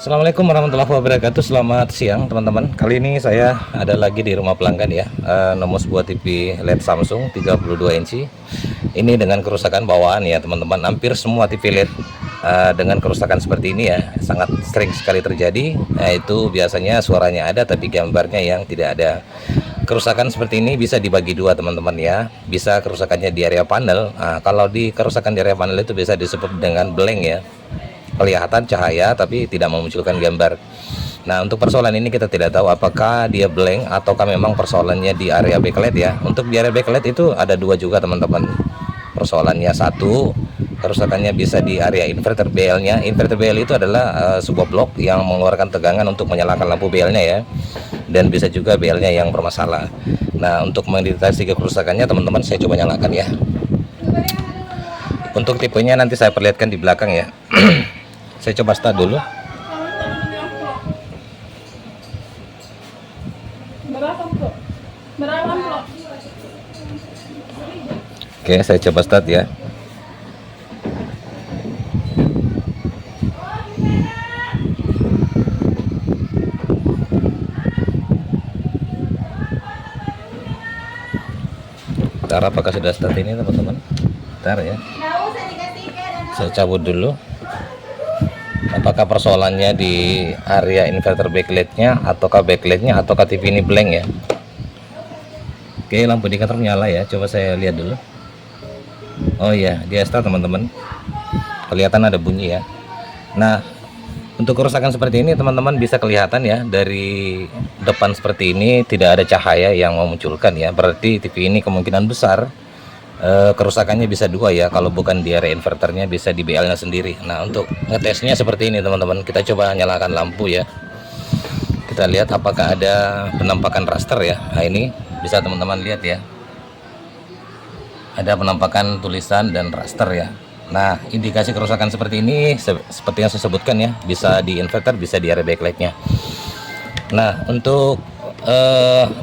Assalamualaikum warahmatullahi wabarakatuh. Selamat siang teman-teman. Kali ini saya ada lagi di rumah pelanggan ya. Nemu sebuah TV LED Samsung 32 inci. Ini dengan kerusakan bawaan ya teman-teman. Hampir semua TV LED dengan kerusakan seperti ini ya, sangat sering sekali terjadi. Itu biasanya suaranya ada tapi gambarnya yang tidak ada. Kerusakan seperti ini bisa dibagi dua teman-teman ya. Bisa kerusakannya di area panel. Kalau di kerusakan di area panel itu bisa disebut dengan blank ya, kelihatan cahaya tapi tidak memunculkan gambar. Nah, untuk persoalan ini kita tidak tahu apakah dia blank ataukah memang persoalannya di area backlight ya. Untuk di area backlight itu ada dua juga teman-teman. Persoalannya satu, kerusakannya bisa di area inverter BL-nya. Inverter BL itu adalah sebuah blok yang mengeluarkan tegangan untuk menyalakan lampu BL-nya ya. Dan bisa juga BL-nya yang bermasalah. Nah, untuk mendeteksi kerusakannya teman-teman saya coba nyalakan ya. Untuk tipenya nanti saya perlihatkan di belakang ya. Saya coba start dulu. Oke, saya coba start ya. Bentar, apakah sudah start ini teman-teman? Bentar ya. Saya cabut dulu. Apakah persoalannya di area inverter backlightnya ataukah backlightnya ataukah TV ini blank ya. Oke, lampu indikator menyala ya, coba saya lihat dulu. Oh iya, dia start teman-teman, kelihatan ada bunyi ya. Nah, untuk kerusakan seperti ini teman-teman bisa kelihatan ya, dari depan seperti ini tidak ada cahaya yang memunculkan ya, berarti TV ini kemungkinan besar kerusakannya bisa dua ya. Kalau bukan di area inverternya bisa di BL nya sendiri. Nah, untuk ngetesnya seperti ini teman-teman, kita coba nyalakan lampu ya, kita lihat apakah ada penampakan raster ya. Nah, ini bisa teman-teman lihat ya, ada penampakan tulisan dan raster ya. Nah, indikasi kerusakan seperti ini seperti yang saya sebutkan ya, bisa di inverter, bisa di area backlightnya. Nah, untuk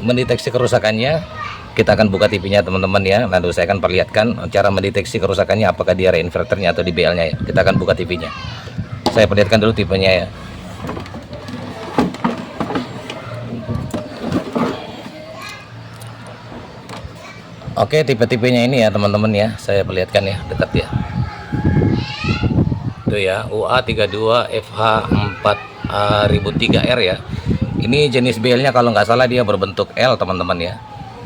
mendeteksi kerusakannya kita akan buka TV-nya teman-teman ya. Lalu saya akan perlihatkan cara mendeteksi kerusakannya apakah di area inverternya atau di BL-nya ya. Kita akan buka TV-nya. Saya perlihatkan dulu tipenya ya. Oke, tipe-tipenya ini ya teman-teman ya. Saya perlihatkan ya, dekat ya. Itu ya, UA32FH4003R ya. Ini jenis BL-nya kalau nggak salah dia berbentuk L teman-teman ya.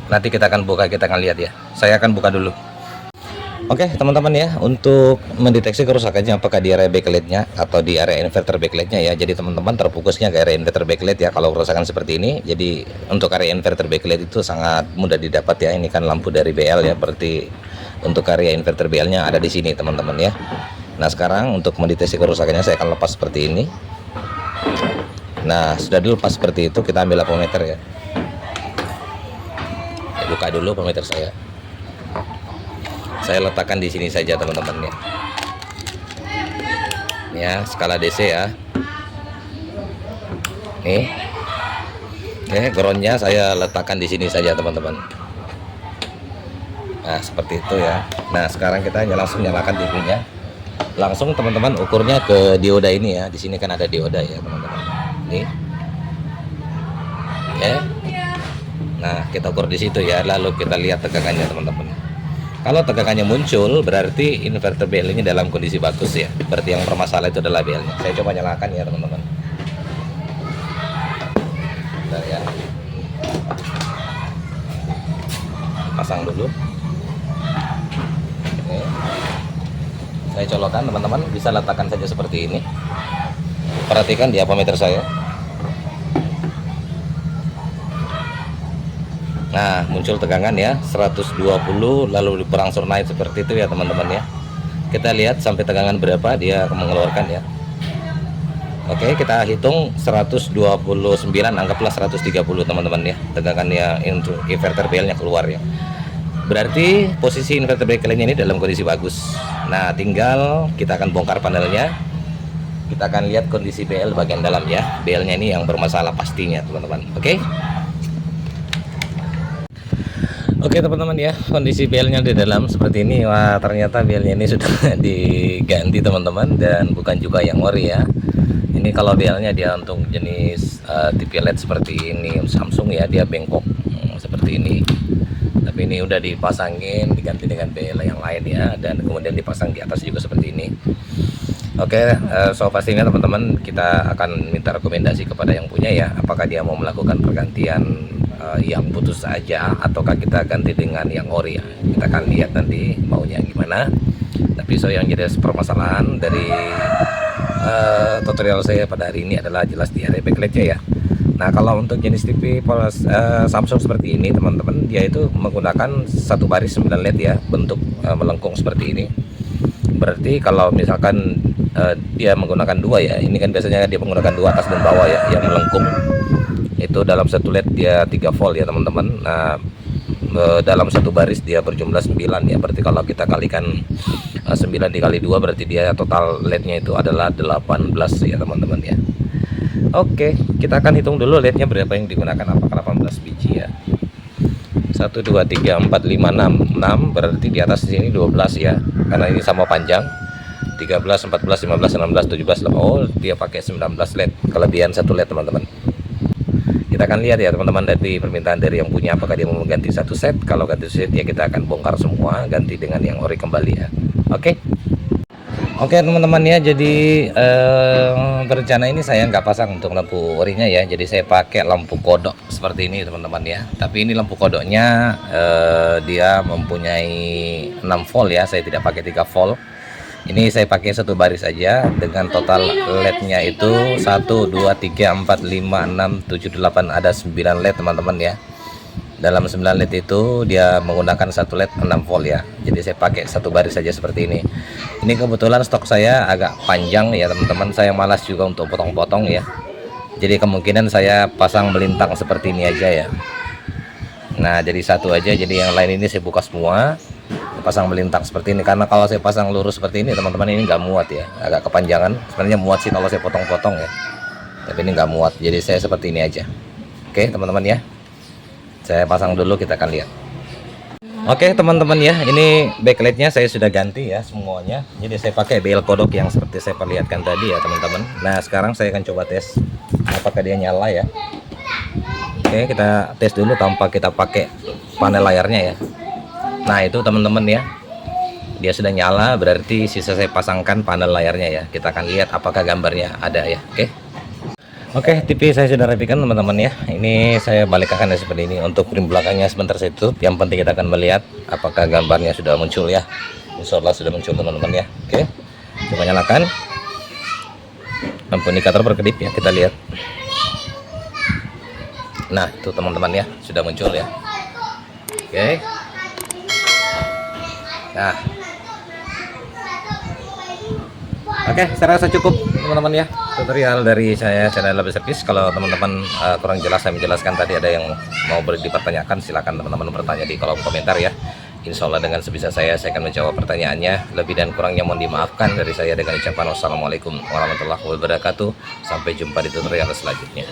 Nanti kita akan buka, kita akan lihat ya. Saya akan buka dulu. Oke teman-teman ya, untuk mendeteksi kerusakannya apakah di area backlightnya atau di area inverter backlightnya ya. Jadi teman-teman terfokusnya ke area inverter backlight ya kalau kerusakan seperti ini. Jadi untuk area inverter backlight itu sangat mudah didapat ya. Ini kan lampu dari BL ya, berarti untuk area inverter BL-nya ada di sini teman-teman ya. Nah, sekarang untuk mendeteksi kerusakannya saya akan lepas seperti ini. Nah, sudah dilepas seperti itu, kita ambil ampermeter ya. Buka dulu ampermeter saya. Saya letakkan di sini saja teman-teman ya. Ya, skala DC ya. Nih. Oke, groundnya saya letakkan di sini saja teman-teman. Nah, seperti itu ya. Nah, sekarang kita langsung nyalakan TV-nya. Langsung teman-teman ukurnya ke dioda ini ya. Di sini kan ada dioda ya teman-teman. Nih. Oke. Nah, kita ukur di situ ya, lalu kita lihat tegangannya teman-teman. Kalau tegangannya muncul, berarti inverter BL-nya dalam kondisi bagus ya. Berarti yang bermasalah itu adalah BL-nya. Saya coba nyalakan ya teman-teman. Bentar ya. Pasang dulu. Oke. Saya colokkan teman-teman, bisa letakkan saja seperti ini. Perhatikan di ampermeter saya. Nah, muncul tegangan ya 120, lalu berangsur naik seperti itu ya teman-teman ya. Kita lihat sampai tegangan berapa dia mengeluarkan ya. Oke, kita hitung 129, anggaplah 130 teman-teman ya. Tegangannya untuk inverter BL-nya keluar ya. Berarti posisi inverter BL-nya ini dalam kondisi bagus. Nah, tinggal kita akan bongkar panelnya. Kita akan lihat kondisi BL bagian dalam ya. BL-nya ini yang bermasalah pastinya teman-teman. Oke. Oke teman-teman ya, kondisi BL-nya di dalam seperti ini. Wah, ternyata BL-nya ini sudah diganti teman-teman, dan bukan juga yang ori ya. Ini Ini kalau idealnya dia untuk jenis TV LED seperti ini Samsung ya, dia bengkok seperti ini. Tapi ini udah dipasangin, diganti dengan BL yang lain ya, dan kemudian dipasang di atas juga seperti ini. Oke, so pastinya teman-teman kita akan minta rekomendasi kepada yang punya ya, apakah dia mau melakukan pergantian yang putus saja ataukah kita ganti dengan yang ori ya. Kita akan lihat nanti maunya gimana. Tapi so yang jadi permasalahan dari tutorial saya pada hari ini adalah jelas di area backlightnya ya. Nah, kalau untuk jenis TV Samsung seperti ini teman-teman, dia itu menggunakan satu baris 9 LED ya, bentuk melengkung seperti ini. Berarti kalau misalkan dia menggunakan dua ya, ini kan biasanya dia menggunakan dua atas dan bawah ya, yang melengkung itu dalam satu LED dia 3 volt ya teman-teman. Nah, dalam satu baris dia berjumlah 9 ya, berarti kalau kita kalikan 9 dikali 2 berarti dia total LED-nya itu adalah 18 ya teman-teman ya. Oke, kita akan hitung dulu LED-nya berapa yang digunakan, apakah 18 biji ya. 1 2 3 4 5 6 6 berarti di atas sini 12 ya, karena ini sama panjang. 13 14 15 16 17 18. Oh, dia pakai 19 LED, kelebihan 1 LED teman-teman. Kita akan lihat ya teman-teman dari permintaan dari yang punya, apakah dia mau mengganti satu set. Kalau ganti set ya kita akan bongkar semua, ganti dengan yang ori kembali ya. Oke teman-teman ya, jadi berencana ini saya nggak pasang untuk lampu orinya ya, jadi saya pakai lampu kodok seperti ini teman-teman ya. Tapi ini lampu kodoknya dia mempunyai 6 volt ya, saya tidak pakai 3 volt. Ini saya pakai satu baris saja dengan total LED-nya itu 1 2 3 4 5 6 7 8, ada 9 LED teman-teman ya. Dalam 9 LED itu dia menggunakan satu LED 6 volt ya. Jadi saya pakai satu baris saja seperti ini. Ini kebetulan stok saya agak panjang ya teman-teman. Saya malas juga untuk potong-potong ya. Jadi kemungkinan saya pasang melintang seperti ini aja ya. Nah, jadi satu aja. Jadi yang lain ini saya buka semua, pasang melintang seperti ini. Karena kalau saya pasang lurus seperti ini teman-teman, ini nggak muat ya. Agak kepanjangan. Sebenarnya muat sih kalau saya potong-potong ya. Tapi ini nggak muat. Jadi saya seperti ini aja. Oke teman-teman ya. Saya pasang dulu, kita akan lihat. Oke teman-teman ya, ini backlightnya saya sudah ganti ya semuanya. Jadi saya pakai BL kodok yang seperti saya perlihatkan tadi ya teman-teman. Nah sekarang saya akan coba tes apakah dia nyala ya. Oke, kita tes dulu tanpa kita pakai panel layarnya ya. Nah itu teman-teman ya, dia sudah nyala, berarti sisa saya pasangkan panel layarnya ya. Kita akan lihat apakah gambarnya ada ya. Oke, TV saya sudah rapikan teman-teman ya. Ini saya balikkan seperti ini. Untuk frame belakangnya sebentar saya tutup. Yang penting kita akan melihat apakah gambarnya sudah muncul ya. Insya Allah sudah muncul teman-teman ya. Oke, coba nyalakan. Lampu indikator berkedip ya, kita lihat. Nah itu teman-teman ya, sudah muncul ya. Oke. Nah, oke, saya rasa cukup teman-teman ya tutorial dari saya channel Lebih Servis. Kalau teman-teman kurang jelas saya menjelaskan tadi, ada yang mau dipertanyakan, silakan teman-teman bertanya di kolom komentar ya. Insya Allah dengan sebisa saya akan menjawab pertanyaannya. Lebih dan kurangnya mohon dimaafkan dari saya dengan ucapan wassalamualaikum warahmatullahi wabarakatuh. Sampai jumpa di tutorial selanjutnya.